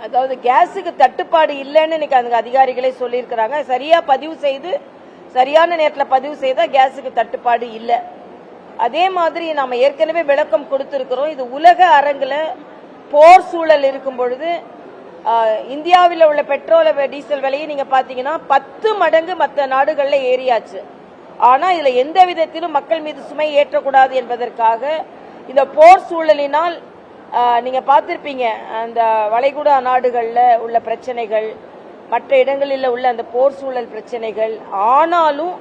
அதாவது கேஸுக்கு தட்டுப்பாடு இல்லைன்னு இன்னைக்கு அந்த அதிகாரிகளே சொல்லியிருக்கிறாங்க. சரியா பதிவு செய்து சரியான நேரத்தில் பதிவு செய்தால் கேஸுக்கு தட்டுப்பாடு இல்லை. அதே மாதிரி நாம ஏற்கனவே விளக்கம் கொடுத்திருக்கிறோம். இது உலக அரங்கில் போர் சூழல் இருக்கும் பொழுது இந்தியாவில் உள்ள பெட்ரோல் டீசல் விலையை நீங்க பாத்தீங்கன்னா 10 மடங்கு மற்ற நாடுகளில் ஏறியாச்சு. ஆனா இதுல எந்த விதத்திலும் மக்கள் மீது சுமை ஏற்றக்கூடாது என்பதற்காக இந்த போர் சூழலினால் நீங்க பார்த்திருப்பீங்க அந்த வளைகுடா நாடுகள்ல உள்ள பிரச்சனைகள், மற்ற இடங்களில் உள்ள அந்த போர் சூழல் பிரச்சனைகள். ஆனாலும்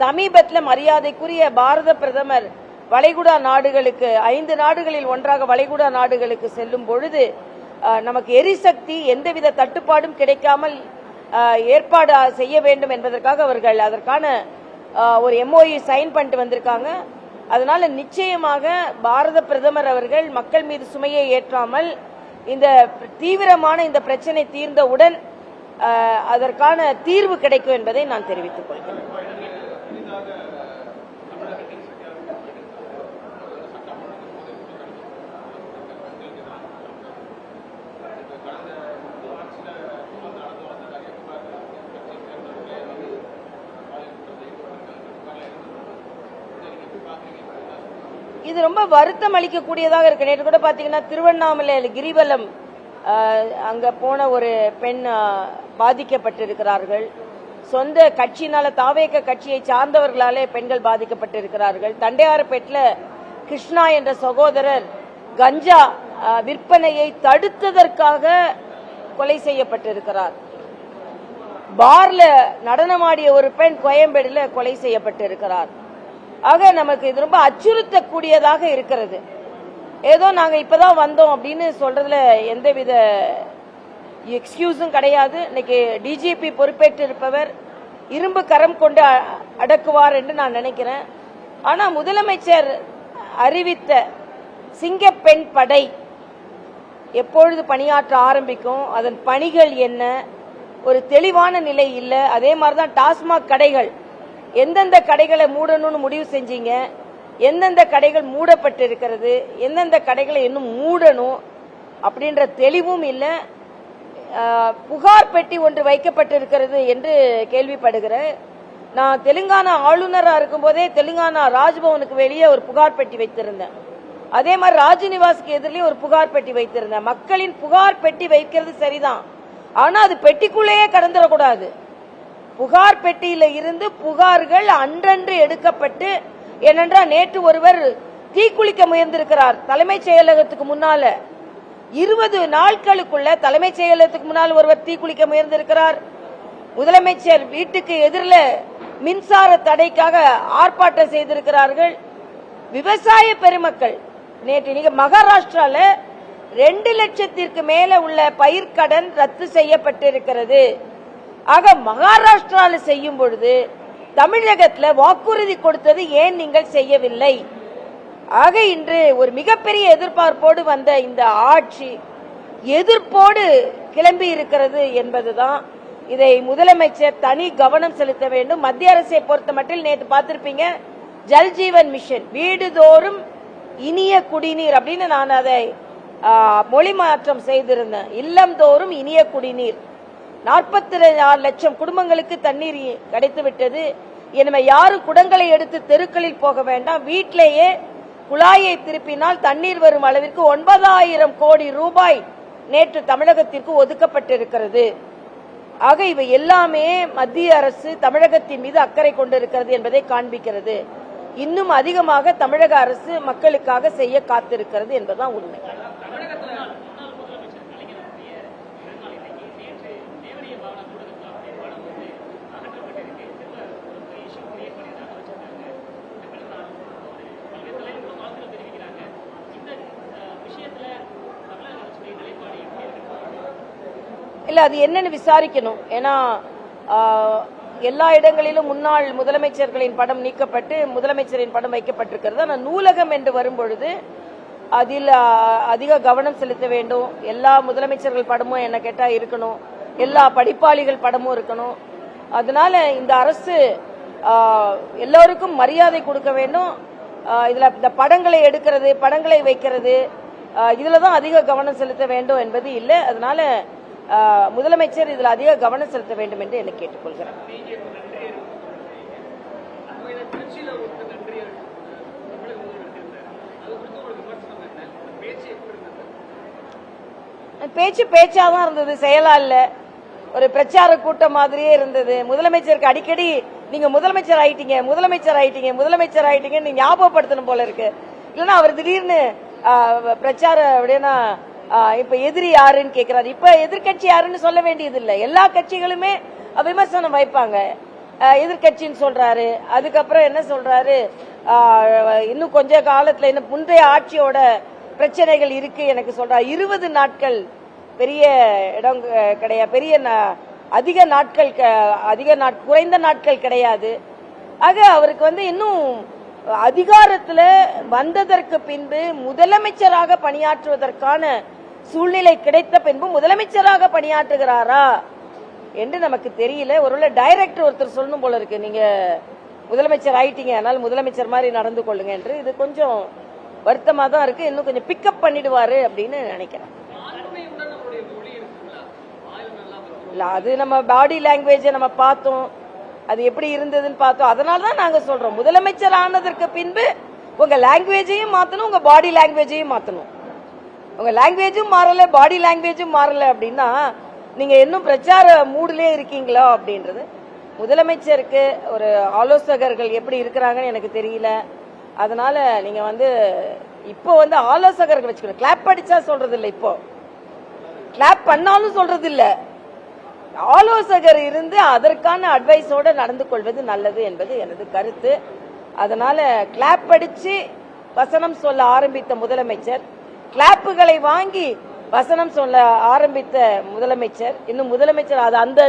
சமீபத்தில் மரியாதைக்குரிய பாரத பிரதமர் வளைகுடா நாடுகளுக்கு 5 நாடுகளில் ஒன்றாக வளைகுடா நாடுகளுக்கு செல்லும் பொழுது நமக்கு எரிசக்தி எந்தவித தட்டுப்பாடும் கிடைக்காமல் ஏற்பாடு செய்ய வேண்டும் என்பதற்காக அவர்கள் அதற்கான ஒரு MOU சைன் பண்ணிட்டு வந்திருக்காங்க. அதனால நிச்சயமாக பாரத பிரதமர் அவர்கள் மக்கள் மீது சுமையை ஏற்றாமல் இந்த தீவிரமான இந்த பிரச்சனை தீர்ந்தவுடன் அதற்கான தீர்வு கிடைக்கும் என்பதை நான் தெரிவித்துக் கொள்கிறேன். இது ரொம்ப வருத்தம் அளிக்கக்கூடியதாக இருக்கு. நேற்று கூட பாத்தீங்கன்னா திருவண்ணாமலையில் கிரிவலம் அங்க போன ஒரு பெண் பாதிக்கப்பட்டிருக்கிறார்கள். சொந்த கட்சியினால தாவேக கட்சியை சார்ந்தவர்களாலே பெண்கள் பாதிக்கப்பட்டிருக்கிறார்கள். தண்டையார்பேட்டில் கிருஷ்ணா என்ற சகோதரர் கஞ்சா விற்பனையை தடுத்ததற்காக கொலை செய்யப்பட்டிருக்கிறார். பார்ல நடனமாடிய ஒரு பெண் கோயம்பேடுல கொலை செய்யப்பட்டிருக்கிறார். ஆக நமக்கு இது ரொம்ப அச்சுறுத்தக்கூடியதாக இருக்கிறது. ஏதோ நாங்க இப்பதான் வந்தோம் அப்படின்னு சொல்றதுல எந்தவித எக்ஸ்கியூஸும் கிடையாது. இன்னைக்கு டிஜிபி பொறுப்பேற்று இருப்பவர் இரும்பு கரம் கொண்டு அடக்குவார் என்று நான் நினைக்கிறேன். ஆனா முதலமைச்சர் அறிவித்த சிங்கப்பெண் படை எப்பொழுது பணியாற்ற ஆரம்பிக்கும், அதன் பணிகள் என்ன, ஒரு தெளிவான நிலை இல்லை. அதே மாதிரிதான் டாஸ்மாக் கடைகள், எந்தெந்த கடைகளை மூடணும்னு முடிவு செஞ்சீங்க, எந்தெந்த கடைகள் மூடப்பட்டு இருக்கிறது, எந்தெந்த கடைகளை இன்னும் மூடணும் அப்படின்ற தெளிவும் இல்லை. புகார் பெட்டி ஒன்று வைக்கப்பட்டிருக்கிறது என்று கேள்விப்படுகிறேன். நான் தெலுங்கானா ஆளுநராக இருக்கும் போதே தெலுங்கானா ராஜ்பவனுக்கு வெளியே ஒரு புகார் பெட்டி வைத்திருந்தேன். அதே மாதிரி ராஜ்நிவாசுக்கு எதிரிலே ஒரு புகார் பெட்டி வைத்திருந்தேன். மக்களின் புகார் பெட்டி வைக்கிறது சரிதான், ஆனா அது பெட்டிக்குள்ளேயே கடந்துடக்கூடாது. புகார் பெட்டியில இருந்து புகார்கள் அன்றன்று எடுக்கப்பட்டு, ஏனென்றால் நேற்று ஒருவர் தீக்குளிக்க முயன்றிருக்கிறார் தலைமைச் செயலகத்துக்கு முன்னால. 20 நாட்களுக்குள்ள தலைமைச் செயலகத்துக்கு முன்னால் ஒருவர் தீக்குளிக்க முயன்றிருக்கிறார். முதலமைச்சர் வீட்டுக்கு எதிரில் மின்சார தடைக்காக ஆர்ப்பாட்டம் செய்திருக்கிறார்கள். விவசாய பெருமக்கள் நேற்று நீங்க மகாராஷ்டிரால 2 லட்சத்திற்கு மேல உள்ள பயிர்க்கடன் ரத்து செய்யப்பட்டிருக்கிறது. ஆக மகாராஷ்டிராவில் செய்யும் பொழுது தமிழகத்தில் வாக்குறுதி கொடுத்தது ஏன் நீங்கள் செய்யவில்லை? ஆக இன்று ஒரு மிகப்பெரிய எதிர்பார்ப்போடு வந்த இந்த ஆட்சி எதிர்ப்போடு கிளம்பி இருக்கிறது என்பதுதான். இதை முதலமைச்சர் தனி கவனம் செலுத்த வேண்டும். மத்திய அரசை பொறுத்த மட்டில் நேற்று பார்த்திருப்பீங்க, ஜல் ஜீவன் மிஷன், வீடுதோறும் இனிய குடிநீர் அப்படின்னு நான் அதை மொழி மாற்றம் செய்திருந்தேன். இல்லந்தோறும் இனிய குடிநீர் 46 லட்சம் குடும்பங்களுக்கு தண்ணீர் கிடைத்து விட்டது. எனவே யாரும் குடங்களை எடுத்து தெருக்களில் போக வேண்டாம், வீட்டிலேயே குழாயை திருப்பினால் தண்ணீர் வரும் அளவிற்கு 9,000 கோடி ரூபாய் நேற்று தமிழகத்திற்கு ஒதுக்கப்பட்டிருக்கிறது. ஆக இவை எல்லாமே மத்திய அரசு தமிழகத்தின் மீது அக்கறை கொண்டிருக்கிறது என்பதை காண்பிக்கிறது. இன்னும் அதிகமாக தமிழக அரசு மக்களுக்காக செய்ய காத்திருக்கிறது என்பதுதான் உண்மை. இல்ல அது என்னன்னு விசாரிக்கணும். ஏன்னா எல்லா இடங்களிலும் முன்னாள் முதலமைச்சர்களின் படம் நீக்கப்பட்டு முதலமைச்சரின் படம் வைக்கப்பட்டிருக்கிறது. ஆனால் நூலகம் என்று வரும்பொழுது அதில் அதிக கவனம் செலுத்த வேண்டும். எல்லா முதலமைச்சர்கள் படமும் என்ன கேட்டா இருக்கணும், எல்லா படிப்பாளிகள் படமும் இருக்கணும். அதனால இந்த அரசு எல்லோருக்கும் மரியாதை கொடுக்க வேண்டும். இதுல இந்த படங்களை எடுக்கிறது, படங்களை வைக்கிறது, இதுலதான் அதிக கவனம் செலுத்த வேண்டும் என்பது இல்லை. அதனால முதலமைச்சர் இதில் அதிக கவனம் செலுத்த வேண்டும் என்று என்னை கேட்டுக்கொள்கிறேன். பேச்சு பேச்சாதான் இருந்தது, செயலா இல்ல. ஒரு பிரச்சார கூட்டம் மாதிரியே இருந்தது. முதலமைச்சருக்கு அடிக்கடி நீங்க முதலமைச்சர் ஆயிட்டீங்க முதலமைச்சர் ஆயிட்டீங்க முதலமைச்சர் ஆயிட்டீங்க நீங்க ஞாபகப்படுத்தணும் போல இருக்கு. இல்லைன்னா அவர் திடீர்னு பிரச்சார அப்படின்னா இப்ப எதிரி யாருன்னு கேட்கிறாரு. இப்ப எதிர்கட்சி யாருன்னு சொல்ல வேண்டியது இல்லை. எல்லா கட்சிகளுமே விமர்சனம் வைப்பாங்க. எதிர்கட்சின்னு சொல்றாரு, அதுக்கப்புறம் என்ன சொல்றாரு, இன்னும் கொஞ்ச காலத்துல இன்னும் முந்தைய ஆட்சியோட பிரச்சனைகள் இருக்கு எனக்கு சொல்றாரு. 20 நாட்கள் பெரிய இடம் கிடையாது, பெரிய குறைந்த நாட்கள் கிடையாது. ஆக அவருக்கு இன்னும் அதிகாரத்துல வந்ததற்கு பின்பு முதலமைச்சராக பணியாற்றுவதற்கான சூழ்நிலை கிடைத்த பின்பு முதலமைச்சராக பணியாற்றுகிறாரா என்று நமக்கு தெரியல. ஒருவேளை டைரக்டர் ஒருத்தர் சொல்லணும் போல இருக்கு, நீங்க முதலமைச்சர் ஆயிட்டீங்க அதனால முதலமைச்சர் மாதிரி நடந்து கொள்ளுங்க என்று. இது கொஞ்சம் வருத்தமா தான் இருக்கு. இன்னும் கொஞ்சம் பிக்கப் பண்ணிடுவாரு அப்படின்னு நினைக்கிறேன். இல்ல, அது நம்ம பாடி லாங்குவேஜ் நம்ம பார்த்தோம், அது எப்படி இருந்ததுன்னு பார்த்தோம். அதனாலதான் நாங்க சொல்றோம், முதலமைச்சர் ஆனதற்கு பின்பு உங்க லாங்குவேஜையும் மாத்தணும், உங்க பாடி லாங்குவேஜையும் மாத்தணும். உங்க லாங்குவேஜும் மாறல, பாடி லாங்குவேஜும் மாறல அப்படின்னா நீங்க இன்னும் பிரச்சார மூடுலே இருக்கீங்களா அப்படின்றது. முதலமைச்சருக்கு ஒரு ஆலோசகர்கள் எப்படி இருக்கிறாங்கன்னு எனக்கு தெரியல. அதனால நீங்க இப்போ ஆலோசகர்கள் வச்சுக்கணும். கிளாப் அடிச்சா சொல்றது இல்ல, இப்போ கிளாப் பண்ணாலும் சொல்றது இல்ல. ஆலோசகர் இருந்து அதற்கான அட்வைஸோட நடந்து கொள்வது நல்லது என்பது எனது கருத்து. அதனால கிளாப் அடிச்சு வசனம் சொல்ல ஆரம்பித்த முதலமைச்சர், கிளாப்புகளை வாங்கி வசனம் சொல்ல ஆரம்பித்த முதலமைச்சர், இன்னும் முதலமைச்சர் அந்த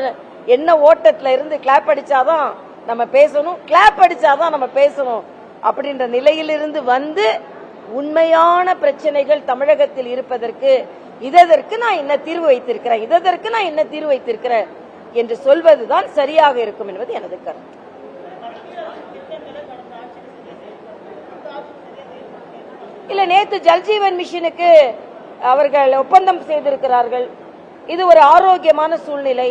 என்ன ஓட்டத்துல இருந்து கிளாப் அடிச்சாதான் நம்ம பேசணும், கிளாப் அடிச்சாதான் நம்ம பேசணும் அப்படின்ற நிலையிலிருந்து உண்மையான பிரச்சனைகள் தமிழகத்தில் இருப்பதற்கு இதற்கு நான் என்ன தீர்வு வைத்திருக்கிறேன், இதற்கு நான் என்ன தீர்வு வைத்திருக்கிறேன் என்று சொல்வதுதான் சரியாக இருக்கும் என்பது எனது கருத்து. இல்ல, நேத்து ஜல்ஜீவன் மிஷனுக்கு அவர்கள் ஒப்பந்தம் செய்திருக்கிறார்கள். இது ஒரு ஆரோக்கியமான சூழ்நிலை.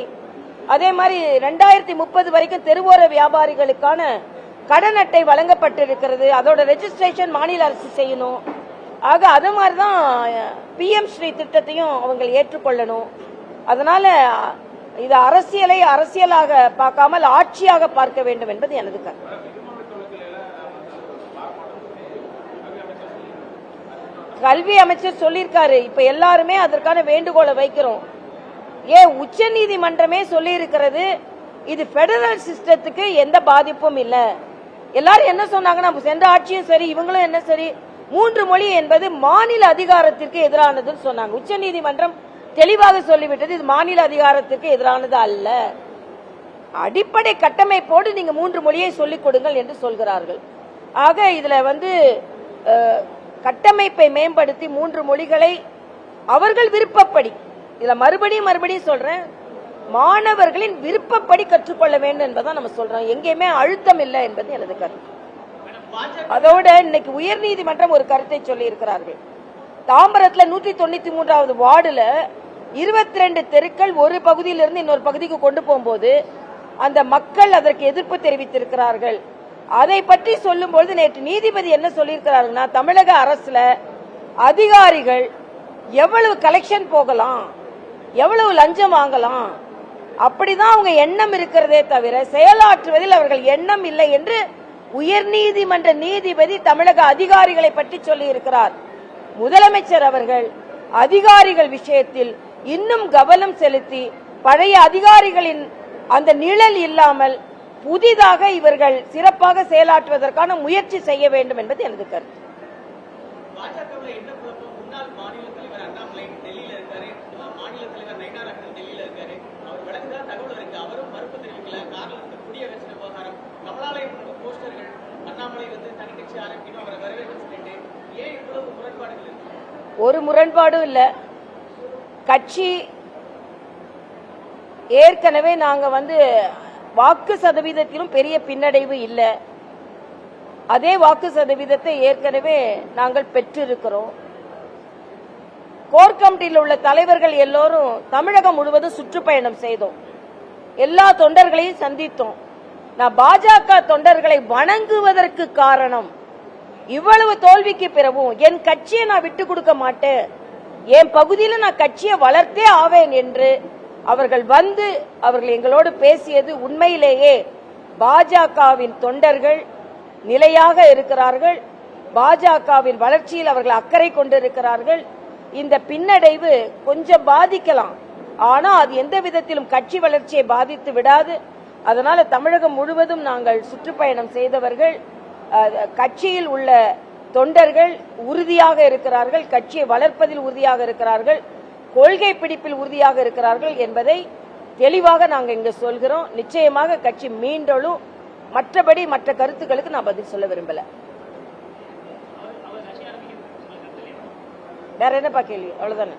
அதே மாதிரி 2030 வரைக்கும் தெருவோர வியாபாரிகளுக்கான கடன் அட்டை வழங்கப்பட்டிருக்கிறது. அதோட ரெஜிஸ்ட்ரேஷன் மாநில அரசு செய்யணும். ஆக அது மாதிரிதான் PM ஸ்ரீ திட்டத்தையும் அவங்க ஏற்றுக்கொள்ளணும். அதனால இது அரசியலை அரசியலாக பார்க்காமல் ஆட்சியாக பார்க்க வேண்டும் என்பது எனது கருத்து. கல்வி அமைச்சர் சொல்லியிருக்காரு, இப்ப எல்லாருமே அதற்கான வேண்டுகோளை வைக்கிறோம். உச்ச நீதிமன்றமே சொல்லி இருக்கிறது, இது பெடரல் சிஸ்டத்துக்கு எந்த பாதிப்பும் இல்ல. எல்லாரும் என்ன சொன்னாங்கன்னா, சென்ற ஆட்சியும் சரி இவங்களும் என்ன சரி, 3 மொழி என்பது மாநில அதிகாரத்திற்கு எதிரானதுன்னு சொன்னாங்க. உச்ச நீதிமன்றம் தெளிவாக சொல்லிவிட்டது, இது மாநில அதிகாரத்திற்கு எதிரானது அல்ல. அடிப்படை கட்டமைப்போடு நீங்க 3 மொழியை சொல்லிக் கொடுங்கள் என்று சொல்கிறார்கள். ஆக இதுல கட்டமைப்பை மேம்படுத்தி 3 மொழிகளை அவர்கள் விருப்பப்படி, இதுல மறுபடியும் சொல்றேன், மாணவர்களின் விருப்பப்படி கற்றுக்கொள்ள வேண்டும் என்பதான் நம்ம சொல்றோம். எங்கேயுமே அழுத்தம் இல்லை என்பது எனது கருத்து. அதோட இன்னைக்கு உயர்நீதிமன்றம் ஒரு கருத்தை சொல்லி இருக்கிறார்கள். தாம்பரத்துல 193வது வார்டுல 22 தெருக்கள் ஒரு பகுதியிலிருந்து இன்னொரு பகுதிக்கு கொண்டு போகும்போது அந்த மக்கள் அதற்கு எதிர்ப்பு தெரிவித்திருக்கிறார்கள். அதை பற்றி சொல்லும்போது நேற்று நீதிபதி என்ன சொல்லியிருக்கிறாருன்னா, தமிழக அரசுல அதிகாரிகள் எவ்வளவு கலெக்ஷன் போகலாம், எவ்வளவு லஞ்சம் வாங்கலாம், அப்படிதான் அவங்க எண்ணம் இருக்கிறதே தவிர செயலாற்றுவதில் அவர்கள் எண்ணம் இல்லை என்று உயர்நீதிமன்ற நீதிபதி தமிழக அதிகாரிகளை பற்றி சொல்லி இருக்கிறார். முதலமைச்சர் அவர்கள் அதிகாரிகள் விஷயத்தில் இன்னும் கவனம் செலுத்தி பழைய அதிகாரிகளின் அந்த நிழல் இல்லாமல் புதிதாக இவர்கள் சிறப்பாக செயலாற்றுவதற்கான முயற்சி செய்ய வேண்டும் என்பது எனது கருத்து. ஒரு முரண்பாடும் இல்ல. கட்சி ஏற்கனவே நாங்க வாக்கு சதவீதத்திலும் பெரிய பின்னடைவு இல்லை. அதே வாக்கு சதவீதத்தை ஏற்கனவே நாங்கள் பெற்றிருக்கிறோம். கோர் கமிட்டியில் உள்ள தலைவர்கள் எல்லோரும் தமிழகம் முழுவதும் சுற்றுப்பயணம் செய்தோம். எல்லா தொண்டர்களையும் சந்தித்தோம். நான் பாஜக தொண்டர்களை வணங்குவதற்கு காரணம், இவ்வளவு தோல்விக்கு பிறகும் என் கட்சியை நான் விட்டு கொடுக்க மாட்டேன், என் பகுதியில் நான் கட்சியை வளர்த்தே ஆவேன் என்று அவர்கள் வந்து அவர்கள் எங்களோடு பேசியது உண்மையிலேயே பாஜகவின் தொண்டர்கள் நிலையாக இருக்கிறார்கள். பாஜகவின் வளர்ச்சியில் அவர்கள் அக்கறை கொண்டிருக்கிறார்கள். இந்த பின்னடைவு கொஞ்சம் பாதிக்கலாம், ஆனா அது எந்த விதத்திலும் கட்சி வளர்ச்சியை பாதித்து விடாது. அதனால தமிழகம் முழுவதும் நாங்கள் சுற்றுப்பயணம் செய்தவர்கள், கட்சியில் உள்ள தொண்டர்கள் உறுதியாக இருக்கிறார்கள், கட்சியை வளர்ப்பதில் உறுதியாக இருக்கிறார்கள், கொள்கை பிடிப்பில் உறுதியாக இருக்கிறார்கள் என்பதை தெளிவாக நாங்கள் இங்கு சொல்கிறோம். நிச்சயமாக கட்சி மீண்டலும். மற்றபடி மற்ற கருத்துக்களுக்கு நான் பதில் சொல்ல விரும்பல. வேற என்னப்பா கேள்வி? அவ்வளவுதானே.